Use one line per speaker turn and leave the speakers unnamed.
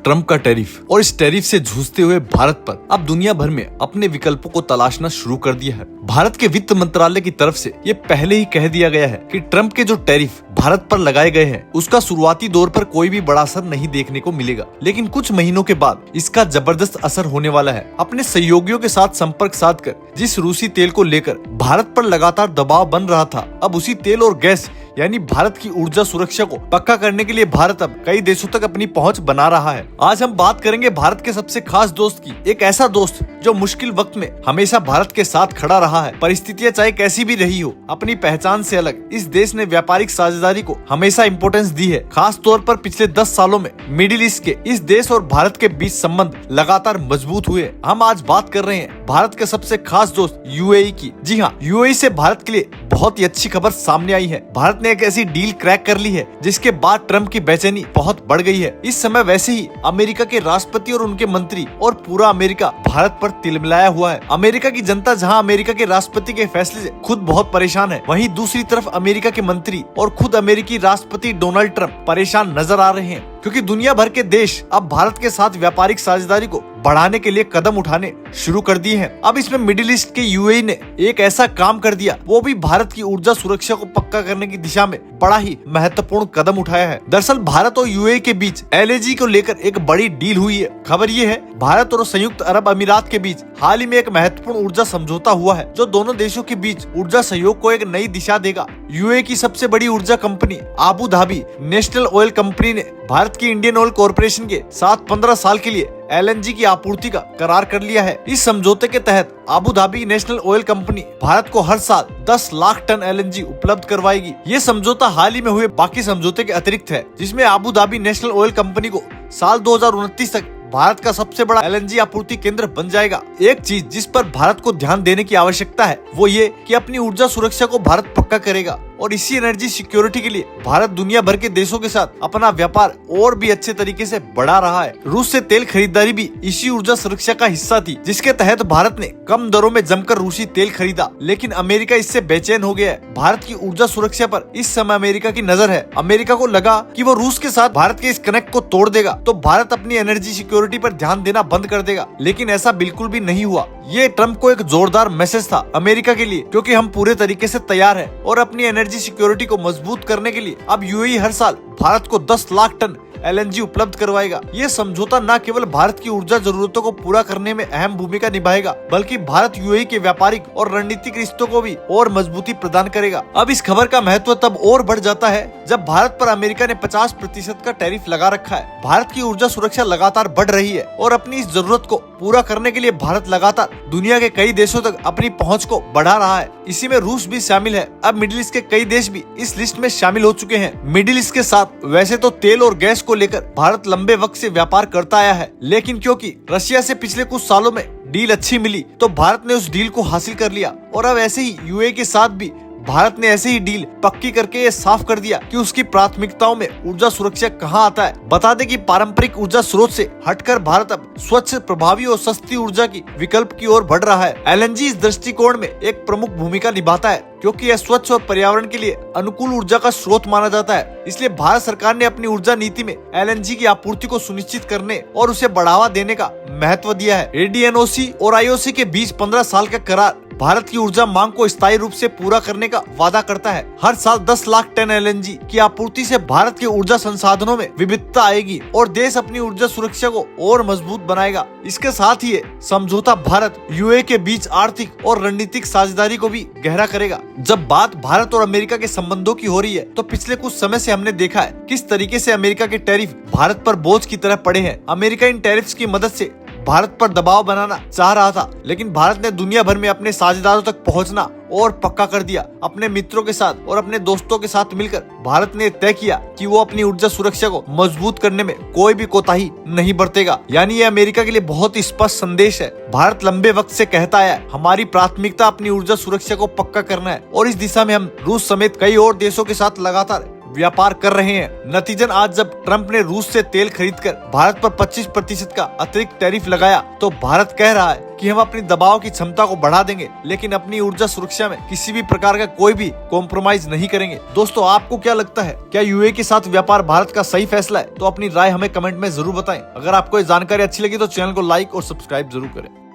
Trump का tariff और इस टैरिफ से जूझते हुए भारत पर अब दुनिया भर में अपने विकल्पों को तलाशना शुरू कर दिया है। भारत के वित्त मंत्रालय की तरफ से ये पहले ही कह दिया गया है कि ट्रम्प के जो टैरिफ भारत पर लगाए गए हैं उसका शुरुआती दौर पर कोई भी बड़ा असर नहीं देखने को मिलेगा, लेकिन कुछ महीनों के बाद इसका जबरदस्त असर होने वाला है। अपने सहयोगियों के साथ संपर्क साधकर जिस रूसी तेल को लेकर भारत पर लगातार दबाव बन रहा था, अब उसी तेल और गैस यानी भारत की ऊर्जा सुरक्षा को पक्का करने के लिए भारत अब कई देशों तक अपनी पहुंच बना रहा है। आज हम बात करेंगे भारत के सबसे खास दोस्त की, एक ऐसा दोस्त जो मुश्किल वक्त में हमेशा भारत के साथ खड़ा रहा है। परिस्थितियां चाहे कैसी भी रही हो, अपनी पहचान से अलग इस देश ने व्यापारिक साझेदारी को हमेशा इम्पोर्टेंस दी है। खास तौर पर पिछले 10 सालों में मिडिल ईस्ट के इस देश और भारत के बीच संबंध लगातार मजबूत हुए। हम आज बात कर रहे हैं भारत के सबसे खास दोस्त यूएई की। जी हाँ, यूएई से भारत के लिए बहुत ही अच्छी खबर सामने आई है। भारत ने एक ऐसी डील क्रैक कर ली है जिसके बाद ट्रम्प की बेचैनी बहुत बढ़ गई है। इस समय वैसे ही अमेरिका के राष्ट्रपति और उनके मंत्री और पूरा अमेरिका भारत पर तिलमिलाया हुआ है। अमेरिका की जनता जहां अमेरिका के राष्ट्रपति के फैसले से खुद बहुत परेशान है, वहीं दूसरी तरफ अमेरिका के मंत्री और खुद अमेरिकी राष्ट्रपति डोनाल्ड ट्रम्प परेशान नजर आ रहे हैं, क्योंकि दुनिया भर के देश अब भारत के साथ व्यापारिक साझेदारी को बढ़ाने के लिए कदम उठाने शुरू कर दिए हैं। अब इसमें मिडिल ईस्ट के यूएई ने एक ऐसा काम कर दिया, वो भी भारत की ऊर्जा सुरक्षा को पक्का करने की दिशा में बड़ा ही महत्वपूर्ण कदम उठाया है। दरअसल भारत और यूएई के बीच एलएनजी को लेकर एक बड़ी डील हुई है। खबर ये है, भारत और संयुक्त अरब अमीरात के बीच हाल ही में एक महत्वपूर्ण ऊर्जा समझौता हुआ है, जो दोनों देशों के बीच ऊर्जा सहयोग को एक नई दिशा देगा। यूएई की सबसे बड़ी ऊर्जा company Abu Dhabi national oil company ने भारत की इंडियन ऑयल कॉरपोरेशन के साथ 15 साल के लिए एलएनजी की आपूर्ति का करार कर लिया है। इस समझौते के तहत Abu Dhabi national oil company Bharat को हर साल 10 लाख टन एलएनजी उपलब्ध करवाएगी। ये समझौता हाल ही में हुए बाकी समझौते के अतिरिक्त है, जिसमें Abu Dhabi national oil company को साल 2029 तक भारत का सबसे बड़ा एलएनजी आपूर्ति केंद्र बन जाएगा। एक चीज जिस पर भारत को ध्यान देने की आवश्यकता है वो ये कि अपनी ऊर्जा सुरक्षा को भारत पक्का करेगा, और इसी एनर्जी सिक्योरिटी के लिए भारत दुनिया भर के देशों के साथ अपना व्यापार और भी अच्छे तरीके से बढ़ा रहा है। रूस से तेल खरीदारी भी इसी ऊर्जा सुरक्षा का हिस्सा थी, जिसके तहत भारत ने कम दरों में जमकर रूसी तेल खरीदा, लेकिन अमेरिका इससे बेचैन हो गया है। भारत की ऊर्जा सुरक्षा पर इस समय अमेरिका की नजर है। अमेरिका को लगा कि वो रूस के साथ भारत के इस कनेक्ट को तोड़ देगा तो भारत अपनी एनर्जी सिक्योरिटी पर ध्यान देना बंद कर देगा, लेकिन ऐसा बिल्कुल भी नहीं हुआ। ये ट्रम्प को एक जोरदार मैसेज था अमेरिका के लिए, क्योंकि हम पूरे तरीके से तैयार हैं और अपनी एनर्जी सिक्योरिटी को मजबूत करने के लिए अब यूएई हर साल भारत को 10 लाख टन एलएनजी उपलब्ध करवाएगा। ये समझौता न केवल भारत की ऊर्जा जरूरतों को पूरा करने में अहम भूमिका निभाएगा, बल्कि भारत यूएई के व्यापारिक और रणनीतिक रिश्तों को भी और मजबूती प्रदान करेगा। अब इस खबर का महत्व तब और बढ़ जाता है जब भारत पर अमेरिका ने 50% का टैरिफ लगा रखा है। भारत की ऊर्जा सुरक्षा लगातार बढ़ रही है और अपनी इस जरूरत को पूरा करने के लिए भारत लगातार दुनिया के कई देशों तक अपनी पहुँच को बढ़ा रहा है। इसी में रूस भी शामिल है। अब मिडिल ईस्ट के कई देश भी इस लिस्ट में शामिल हो चुके हैं। मिडिल ईस्ट के साथ वैसे तो तेल और गैस को लेकर भारत लंबे वक्त से व्यापार करता आया है, लेकिन क्योंकि रशिया से पिछले कुछ सालों में डील अच्छी मिली तो भारत ने उस डील को हासिल कर लिया, और अब ऐसे ही यूएई के साथ भी भारत ने ऐसे ही डील पक्की करके ये साफ कर दिया कि उसकी प्राथमिकताओं में ऊर्जा सुरक्षा कहां आता है। बता दें कि पारंपरिक ऊर्जा स्रोत से हटकर भारत अब स्वच्छ, प्रभावी और सस्ती ऊर्जा की विकल्प की ओर बढ़ रहा है। एलएनजी इस दृष्टिकोण में एक प्रमुख भूमिका निभाता है, क्योंकि यह स्वच्छ और पर्यावरण के लिए अनुकूल ऊर्जा का स्रोत माना जाता है। इसलिए भारत सरकार ने अपनी ऊर्जा नीति में एलएनजी की आपूर्ति को सुनिश्चित करने और उसे बढ़ावा देने का महत्व दिया है। एडीएनओसी और आईओसी के बीच 15 साल का करार भारत की ऊर्जा मांग को स्थायी रूप से पूरा करने का वादा करता है। हर साल 10 लाख टन एलएनजी की आपूर्ति से भारत के ऊर्जा संसाधनों में विविधता आएगी और देश अपनी ऊर्जा सुरक्षा को और मजबूत बनाएगा। इसके साथ ही समझौता भारत यूएई के बीच आर्थिक और रणनीतिक साझेदारी को भी गहरा करेगा। जब बात भारत और अमेरिका के संबंधों की हो रही है तो पिछले कुछ समय से हमने देखा है किस तरीके से अमेरिका के टैरिफ भारत पर बोझ की तरह पड़े हैं। अमेरिका इन टैरिफ्स की मदद से भारत पर दबाव बनाना चाह रहा था, लेकिन भारत ने दुनिया भर में अपने साझेदारों तक पहुंचना और पक्का कर दिया। अपने मित्रों के साथ और अपने दोस्तों के साथ मिलकर भारत ने तय किया कि वो अपनी ऊर्जा सुरक्षा को मजबूत करने में कोई भी कोताही नहीं बरतेगा। यानी ये अमेरिका के लिए बहुत ही स्पष्ट संदेश है। भारत लंबे वक्त से कहता है हमारी प्राथमिकता अपनी ऊर्जा सुरक्षा को पक्का करना है, और इस दिशा में हम रूस समेत कई और देशों के साथ लगातार व्यापार कर रहे हैं। नतीजन आज जब ट्रंप ने रूस से तेल खरीदकर भारत पर 25% का अतिरिक्त टैरिफ लगाया तो भारत कह रहा है कि हम अपनी दबाव की क्षमता को बढ़ा देंगे, लेकिन अपनी ऊर्जा सुरक्षा में किसी भी प्रकार का कोई भी कॉम्प्रोमाइज नहीं करेंगे। दोस्तों, आपको क्या लगता है, क्या यूएई के साथ व्यापार भारत का सही फैसला है? तो अपनी राय हमें कमेंट में जरूर बताएं। अगर आपको ये जानकारी अच्छी लगी तो चैनल को लाइक और सब्सक्राइब जरूर करें।